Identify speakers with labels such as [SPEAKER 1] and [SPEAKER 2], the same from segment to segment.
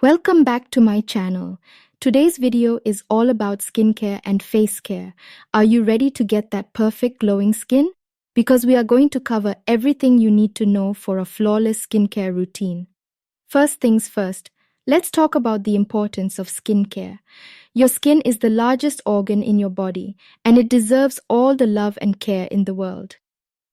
[SPEAKER 1] Welcome back to my channel. Today's video is all about skincare and face care. Are you ready to get that perfect glowing skin? Because we are going to cover everything you need to know for a flawless skincare routine. First things first, let's talk about the importance of skincare. Your skin is the largest organ in your body, and it deserves all the love and care in the world.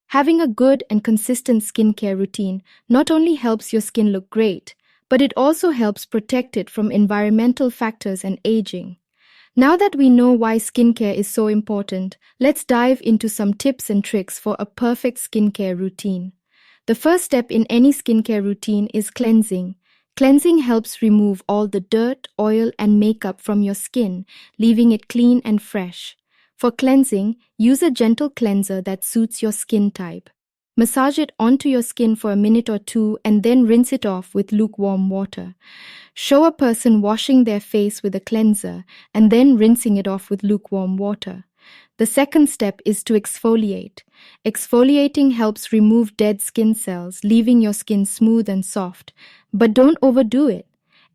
[SPEAKER 1] Having a good and consistent skincare routine not only helps your skin look great, but it also helps protect it from environmental factors and aging. Now that we know why skincare is so important, let's dive into some tips and tricks for a perfect skincare routine. The first step in any skincare routine is cleansing. Cleansing helps remove all the dirt, oil, and makeup from your skin, leaving it clean and fresh. For cleansing, use a gentle cleanser that suits your skin type. Massage it onto your skin for a minute or two and then rinse it off with lukewarm water. Show a person washing their face with a cleanser and then rinsing it off with lukewarm water. The second step is to exfoliate. Exfoliating helps remove dead skin cells, leaving your skin smooth and soft. But don't overdo it.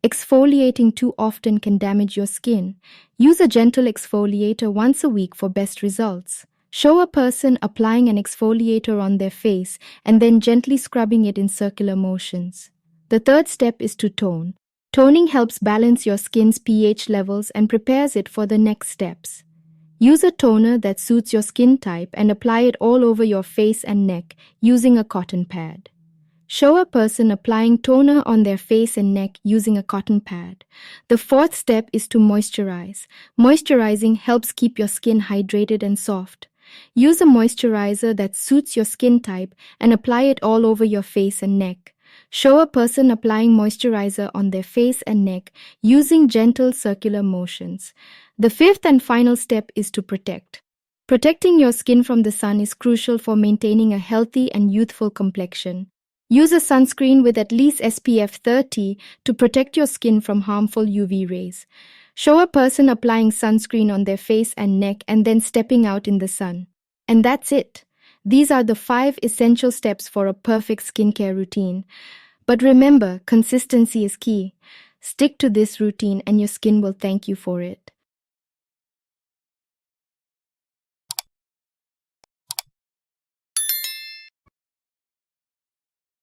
[SPEAKER 1] Exfoliating too often can damage your skin. Use a gentle exfoliator once a week for best results. Show a person applying an exfoliator on their face and then gently scrubbing it in circular motions. The third step is to tone. Toning helps balance your skin's pH levels and prepares it for the next steps. Use a toner that suits your skin type and apply it all over your face and neck using a cotton pad. Show a person applying toner on their face and neck using a cotton pad. The fourth step is to moisturize. Moisturizing helps keep your skin hydrated and soft. Use a moisturizer that suits your skin type and apply it all over your face and neck. Show a person applying moisturizer on their face and neck using gentle circular motions. The fifth and final step is to protect. Protecting your skin from the sun is crucial for maintaining a healthy and youthful complexion. Use a sunscreen with at least SPF 30 to protect your skin from harmful UV rays. Show a person applying sunscreen on their face and neck and then stepping out in the sun. And that's it. These are the 5 essential steps for a perfect skincare routine. But remember, consistency is key. Stick to this routine and your skin will thank you for it.